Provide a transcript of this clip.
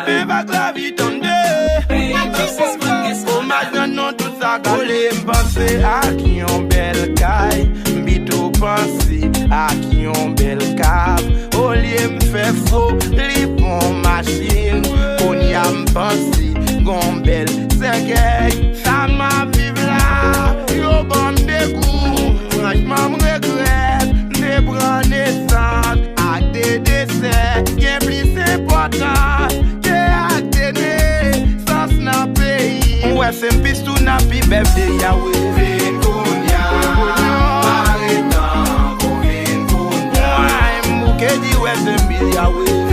Fè bak la vi tonde. O magnan non tout sa gale. M'pense ak yon bel kay. M'bito pense ak yon bel kav. O liye m'fè fo, li pon machine. Kon ya m'pense gon bel segay. Sa ma vive la, yo bon de kou. Franchement m'regret, ne pran naissance. Ak de dese, gen plis important. Ke ak dene, sans na peyi. Mwen se mpistou na pi beb de yawe. Vin konya, paretan, kon vin konya. Mwen mbouke di we se mbil yawe.